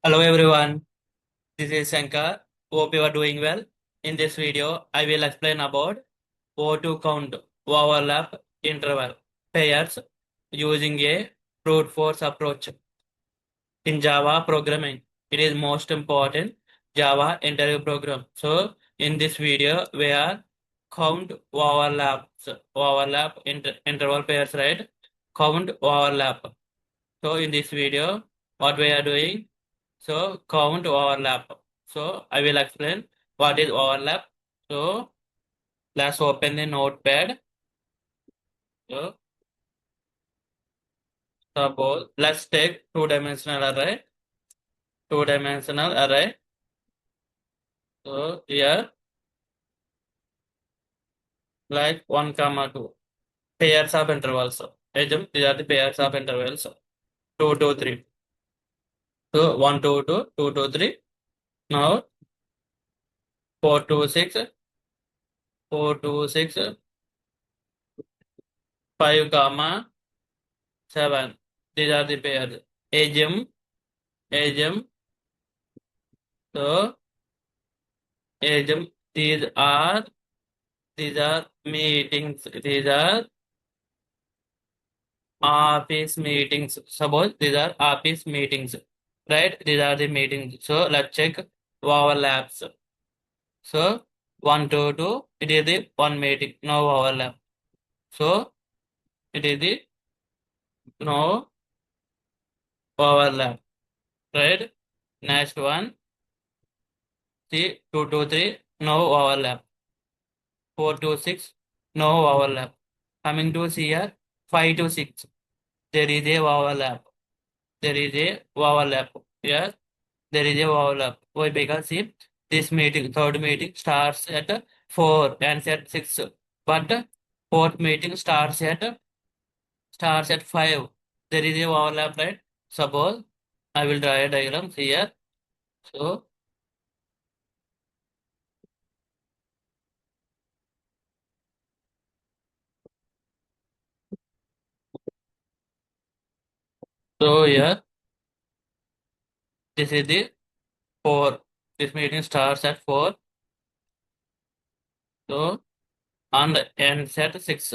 Hello everyone, this is Shankar. Hope you are doing well. In this video, I will explain about how to count overlap interval pairs using a brute force approach in Java programming. It is most important Java interview program. So in this video, we are count interval pairs, right? Count overlap. So in this video, what we are doing? So count overlap. So I will explain what is overlap. So let's open the notepad. So suppose let's take two-dimensional array. Two-dimensional array. So here like 1, comma 2. Pairs of intervals. Assume these are the pairs of intervals. 2, 2, 3. So 1, 2, 2, 2, 2, 3. Now 4, 2, 6. 4, 2, 6. 5, comma 7. These are the pairs. Assume. So assume these are meetings. These are office meetings. Suppose these are office meetings, right? These are the meetings. So let's check overlaps. So 1, 2, 2. It is the one meeting. No overlap. So it is the no overlap, right? Next one. See 2, 2, 3. No overlap. 4 to 6. No overlap. Coming to here 5 to 6. There is a overlap. There is a overlap. Yes, there is a overlap. Why? Because see, this meeting, third meeting starts at 4 and at 6. But fourth meeting starts at 5. There is a overlap, right? Suppose I will draw a diagram here. So here this is the 4. This meeting starts at 4. So and ends at 6.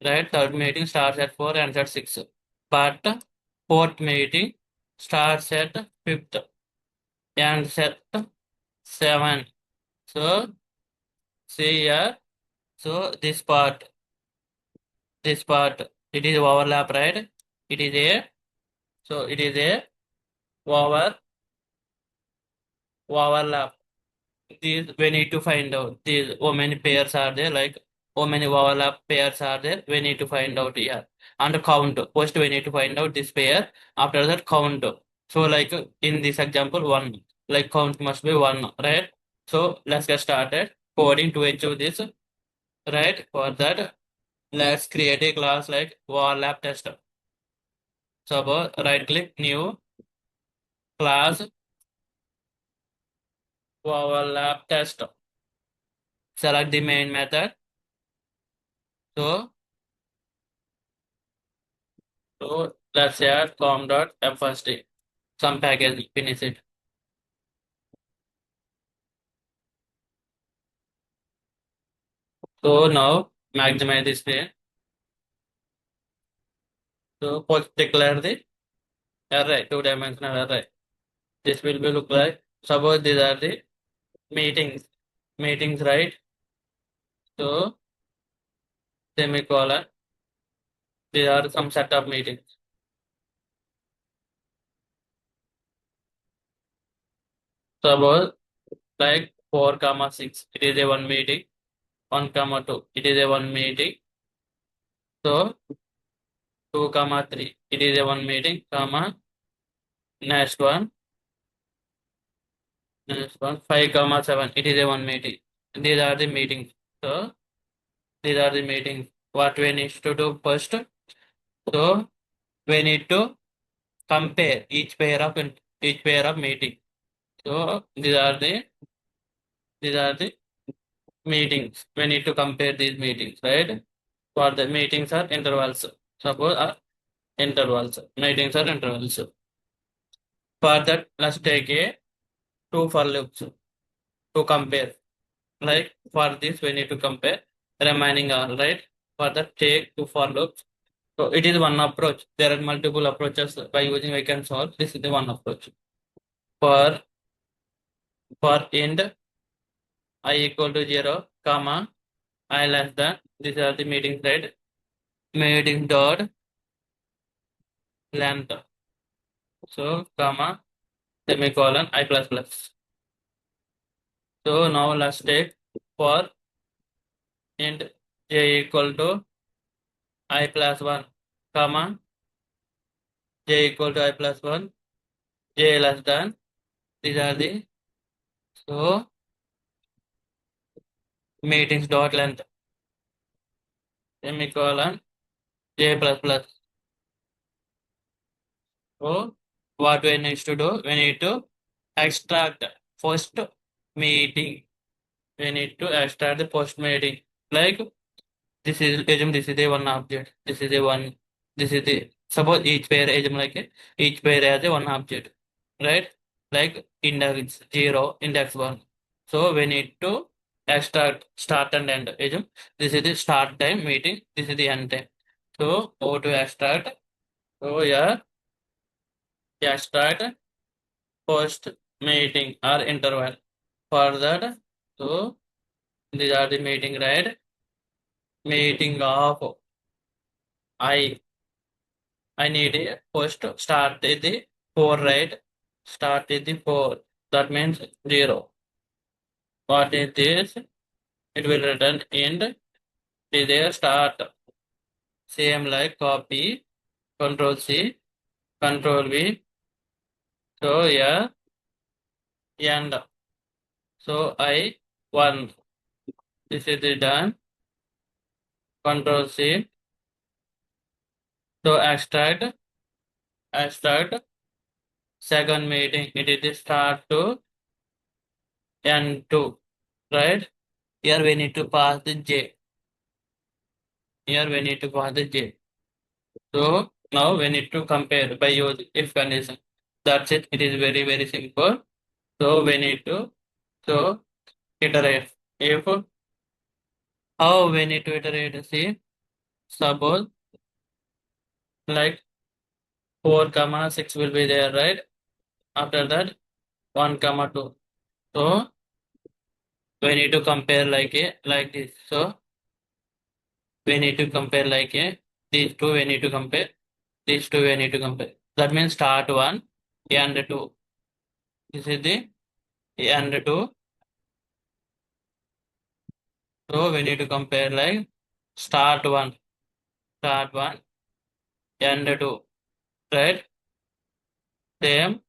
Right? Third meeting starts at 4 and at 6. But fourth meeting starts at 5th and at 7. So see here. So this part, it is overlap, right? It is a over overlap. These we need to find out. These how many pairs are there? Like how many overlap pairs are there? We need to find out here. And count. First we need to find out this pair. After that count. So like in this example one. Like count must be one, right? So let's get started. Coding to achieve this, right? For that, let's create a class like overlap tester. Suppose right click new class overlap tester. Select the main method. So let's add com.fsd. Some package finish it. So now maximize this screen. So first declare the array, two-dimensional array. This will be look like, suppose these are the meetings. Meetings, right? So semicolon. These are some set of meetings. Suppose like 4, comma 6. It is a one meeting. 1, comma 2. It is a one meeting. So 2, comma 3. It is a one meeting, comma next one. Next one 5, comma 7. It is a one meeting. These are the meetings. So these are the meetings. What we need to do first? So we need to compare each pair of meeting. So these are the meetings. We need to compare these meetings, right? For the meetings are intervals. Suppose are intervals. Meetings are intervals. For that, let's take a two for loops to compare. Like for this, we need to compare remaining all, right? For that, take two for loops. So it is one approach. There are multiple approaches by using we can solve. This is the one approach. For end I equal to 0, comma, I less than. These are the meeting thread. Meeting dot length. So comma semicolon I plus plus. So now let's take for int j equal to I plus 1, comma j equal to I plus 1, j less than. These are the so meetings dot length semicolon j plus plus. So what we need to do? We need to extract first meeting. We need to extract the post meeting. Like this is assume this is a one object. This is a one. This is the suppose each pair assume like each pair has a one object, right? Like index 0, index 1. So we need to extract start and end. Assume this is the start time meeting. This is the end time. So go to extract. So yeah, extract post meeting or interval. For that, so these are the meeting, right? Meeting of I need a post start with the 4, right? Start with the 4. That means 0. What is this? It will return end. Is there start. Same like copy. Control C. Control V. So yeah. End. So I 1. This is the done. Control C. So extract second meeting. It is the start to end to, right? Here we need to pass the J. Here we need to pass the J. So now we need to compare by using if condition. That's it. It is very, very simple. So we need to so iterate. If how we need to iterate, see, suppose like 4 comma 6 will be there, right? After that 1 comma 2. So we need to compare like a like this. So we need to compare like a these two we need to compare. These two we need to compare. That means start 1 and 2. This is the and 2. So we need to compare like start 1, end 2, right? Same,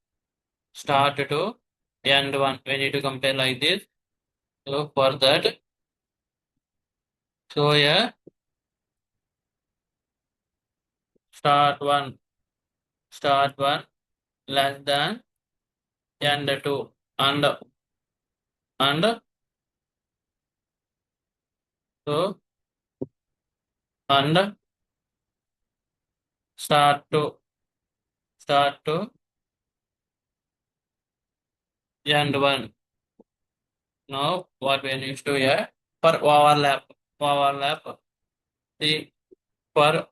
start 2, end 1. We need to compare like this. So for that, so yeah, start 1, start 1 less than end 2, and so and start 2, end 1. Now what we need to do here for overlap, the for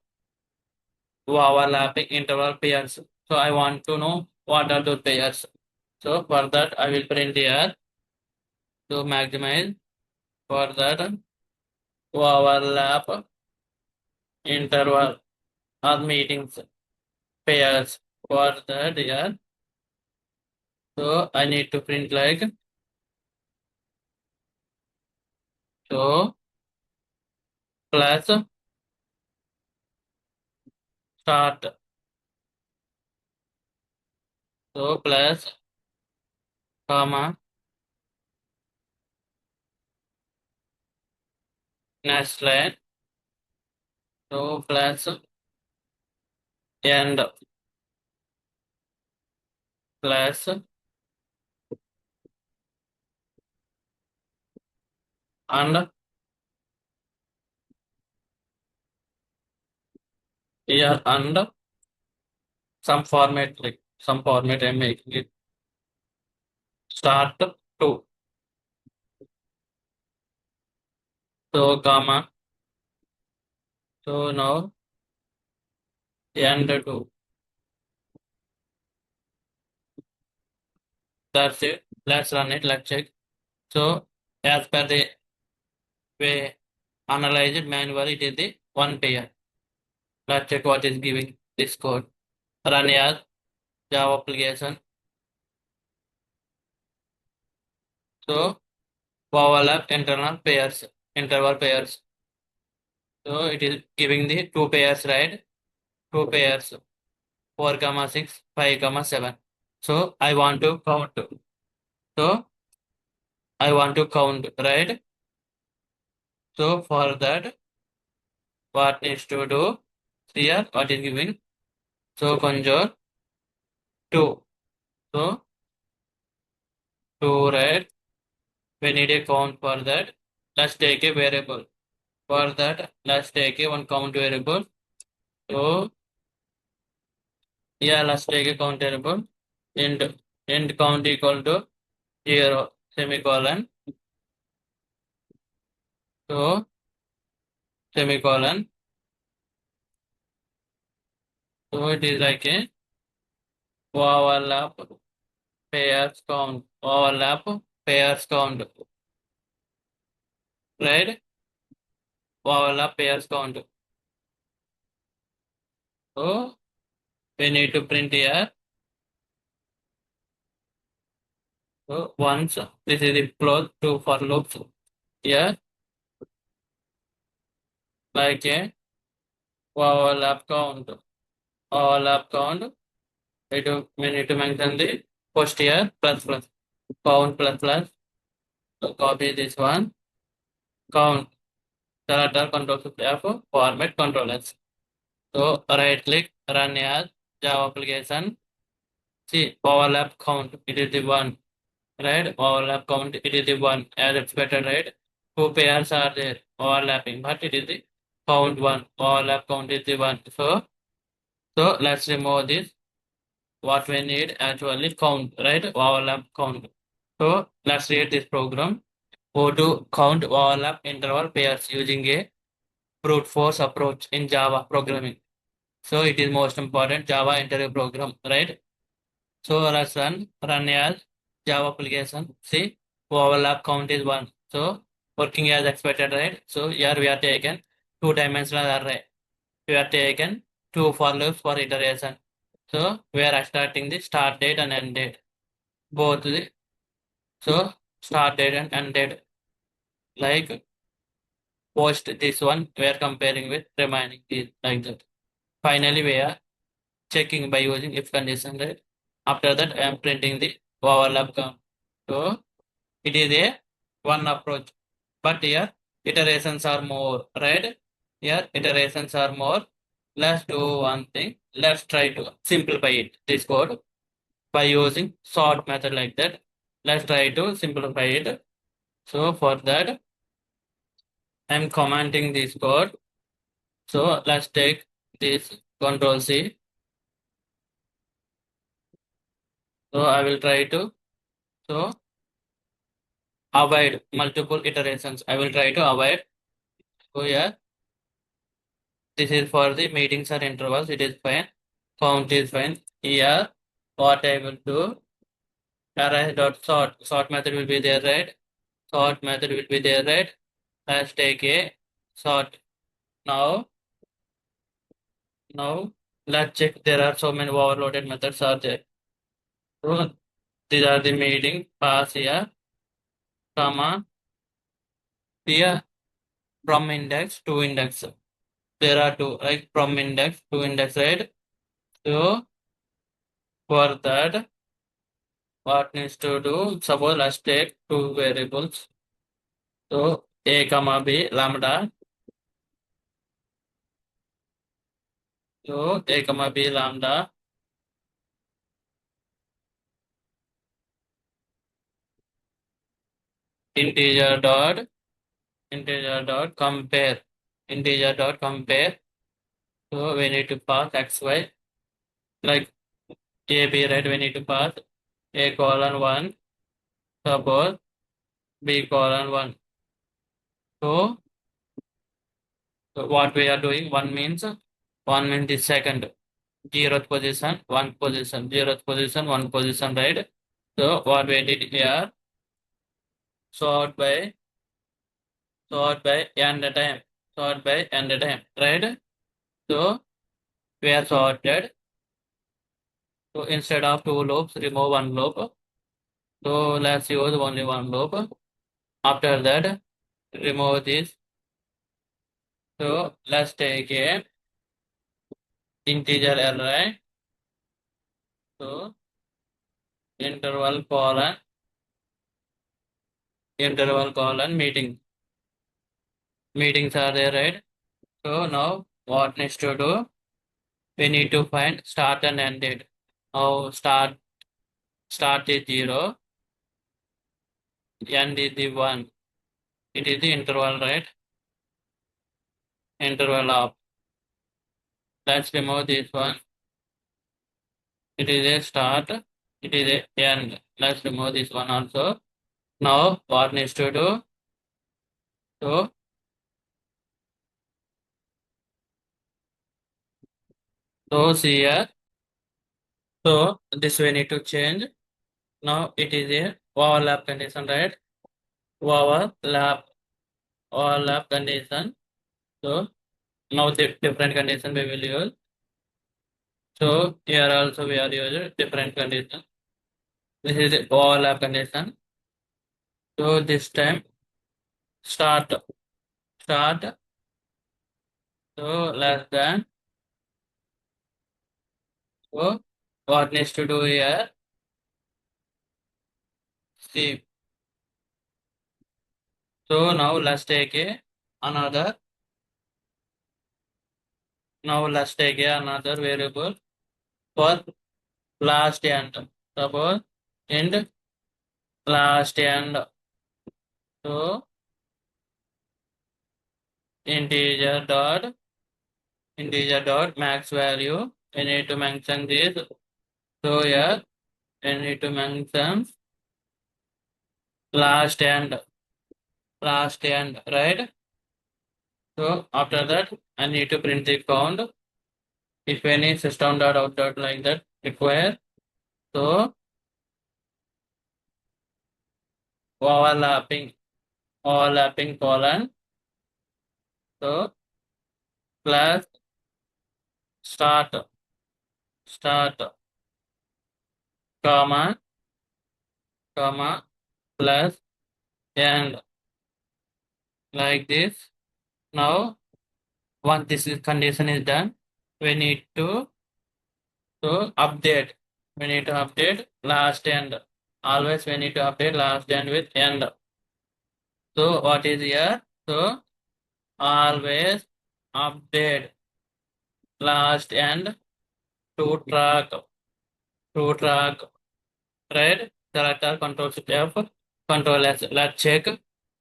overlapping interval pairs. So I want to know what are those pairs. So for that I will print here to maximize. For that overlap interval or meetings pairs. For that here, so I need to print like so plus start. So plus comma next line. So plus end plus and here and some format like some format I'm making it. Start to. So comma. So now end to. That's it. Let's run it. Let's check. So as per the way analyzed manually, it is the one pair. Let's check what is giving this code. Run as Java application. So overlap internal pairs, interval pairs. So it is giving the two pairs, right? Two pairs, 4 comma 6, 5 comma 7. So I want to count. So I want to count, right? So for that, what needs to do? Here, what is giving? So conjure 2. So 2, right? We need a count for that. Let's take a variable. For that, let's take a one count variable. So yeah, let's take a count variable. End count equal to 0 semicolon. So semicolon. So it is like a overlap pairs count. Overlap pairs count. Right? Overlap pairs count. So we need to print here. So once this is the close to for loops here like a overlap count. Overlap count. We need to mention the first here plus plus count plus plus. So copy this one. Count. Select all control shift F format controllers. So right click run as Java application. See overlap count. It is the one. Right? Overlap count. It is the one as expected. Right? Two pairs are there overlapping, but it is the count one. Overlap count is the one. So let's remove this. What we need actually count. Right? Overlap count. So let's read this program. Go to count overlap interval pairs using a brute force approach in Java programming. So it is most important Java interview program, right? So let's run as Java application. See, overlap count is 1. So working as expected, right? So here we are taken two-dimensional array. We are taken two for loops for iteration. So we are extracting the start date and end date. Both the so start date and end date. Like post this one, we are comparing with remaining is like that. Finally, we are checking by using if condition, right? After that, I am printing the overlap count. So it is a one approach, but here iterations are more, right? Here iterations are more. Let's do one thing. Let's try to simplify it. This code by using sort method like that. Let's try to simplify it. So for that, I'm commenting this code. So let's take this Control C. So I will try to so avoid multiple iterations. I will try to avoid. So yeah, this is for the meetings or intervals. It is fine. Count is fine. Here, what I will do, array dot sort. Sort method will be there, right? Sort method will be there, right? Let's take a sort. Now, now let's check. There are so many overloaded methods are there. So these are the meeting pass here, comma here from index to index. There are two, like from index to index, right? So for that, what needs to do? Suppose let's take two variables. So a comma b lambda. So a comma b lambda integer dot compare integer dot compare. So we need to pass xy like A, B, right? We need to pass A colon 1, suppose B colon 1. So what we are doing, 1 means the second, 0th position, 1 position, 0th position, 1 position, right? So what we did here, sort by and time, sort by and time, right? So we are sorted. So instead of two loops, remove one loop. So let's use only one loop. After that, remove this. So let's take a integer array. So interval colon meeting. Meetings are there, right? So now what needs to do? We need to find start and end date. Now start is 0, end is the 1. It is the interval, right? Interval of. Let's remove this one. It is a start. It is a end. Let's remove this one also. Now what needs to do? So here. So this we need to change. Now it is a overlap condition, right? Overlap overlap condition. So now the different condition we will use. So here also we are using different condition. This is the overlap condition. So this time start. So less than. So what needs to do here? See. So now let's take another. Now let's take another variable for last end. Suppose end last end. So integer dot max value. I need to mention this. So here I need to mention last end, right? So after that I need to print the count. If any system dot out dot like that require. So overlapping colon. So plus start comma plus end, like this. Now once condition is done, we need to update. We need to update last end. Always we need to update last end with end. So what is here? So always update last end to track right? Select our control shift F, control S. Let's check.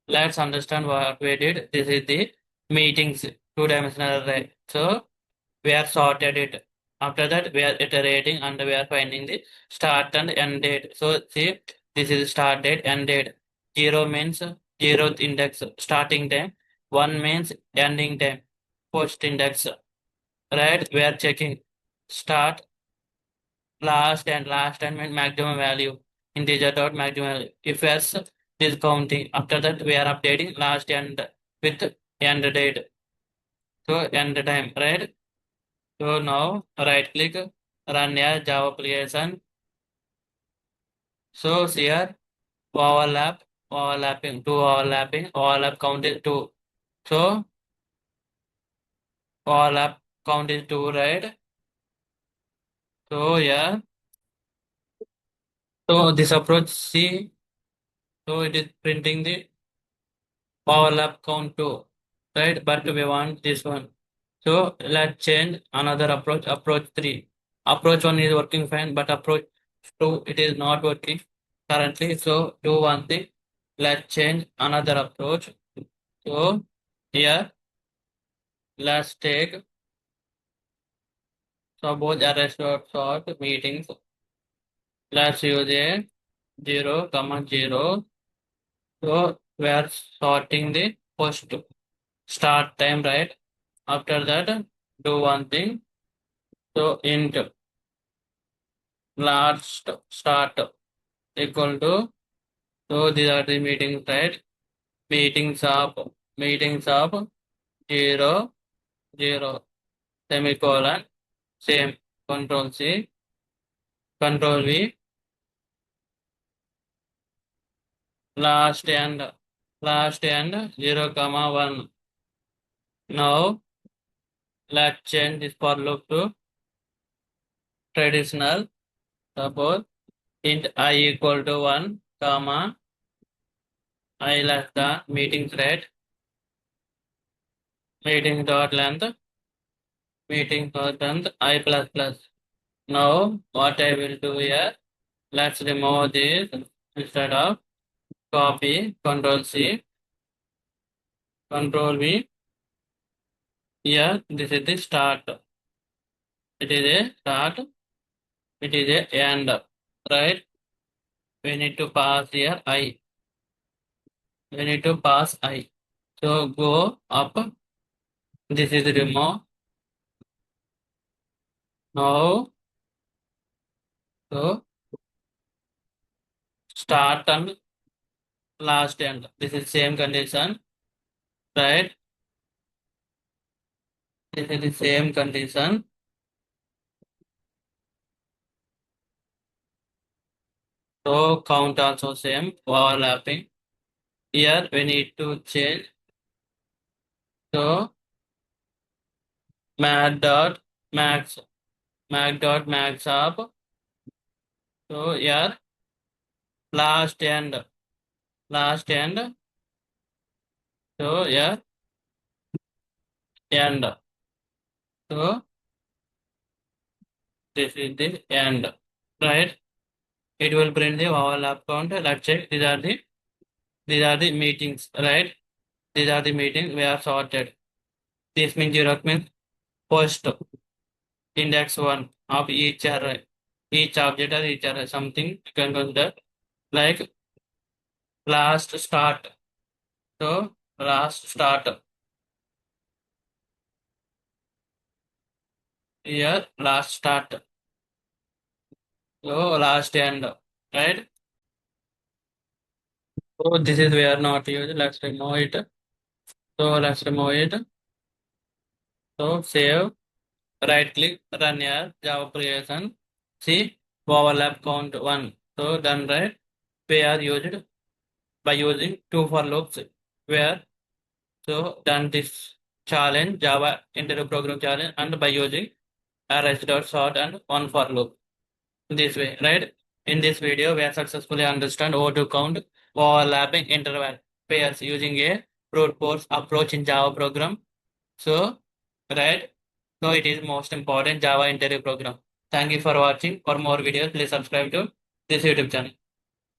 Let's understand what we did. This is the meetings two-dimensional array. So we are sorted it. After that, we are iterating and we are finding the start and end date. So see, this is start date, end date. 0 means 0th index, starting time. 1 means ending time, post index. Right? We are checking start, last and means maximum value. Integer dot maximum value. If yes, discounting. After that, we are updating last and with end date. So end time, right? So now right click, run a Java application. So here overlap count is 2. So overlap count is 2, right? So yeah. So this approach C. So it is printing the overlap count 2, right? But we want this one. So let's change another approach 3. Approach 1 is working fine, but approach 2 it is not working currently. So do one thing. Let's change another approach. So here let's take suppose array sort meetings. let's use a 0 comma 0. So we are sorting the first start time, right? After that, do one thing. So int last start equal to, so these are the meetings, right? Meetings of 0 0 semicolon, same, control C, control V, last and 0 comma 1. Now let's change this for loop to traditional. Suppose int I equal to 1 comma I less than meetings rate, meeting dot length I plus plus. Now what I will do here, let's remove this. Instead of copy, control C, control V. Here this is the start. It is a start. It is a end. Right? We need to pass here I. We need to pass I. So go up. This is remove. Now so start and last end. This is same condition. Right? This is the same condition. So count also same, overlapping. Here we need to change. So math dot max max up. So here last end. So here end. So this is the end. Right? It will print the overlap count. Let's check. These are the meetings, right? These are the meetings we are sorted. This means zero means first index one of each array, each object or each array. Something you can consider like last start. So last start. Here last start. So last end. Right? So this is where not used. Let's remove it. So let's remove it. So save. Right click, run your Java application. See, overlap count 1. So done, right? We are used by using 2 for loops. Where so done this challenge, Java interview program challenge, and by using rs.sort and 1 for loop. This way, right? In this video, we have successfully understand how to count overlapping interval pairs using a brute force approach in Java program. So, right? So it is most important Java interview program. Thank you for watching. For more videos, please subscribe to this YouTube channel.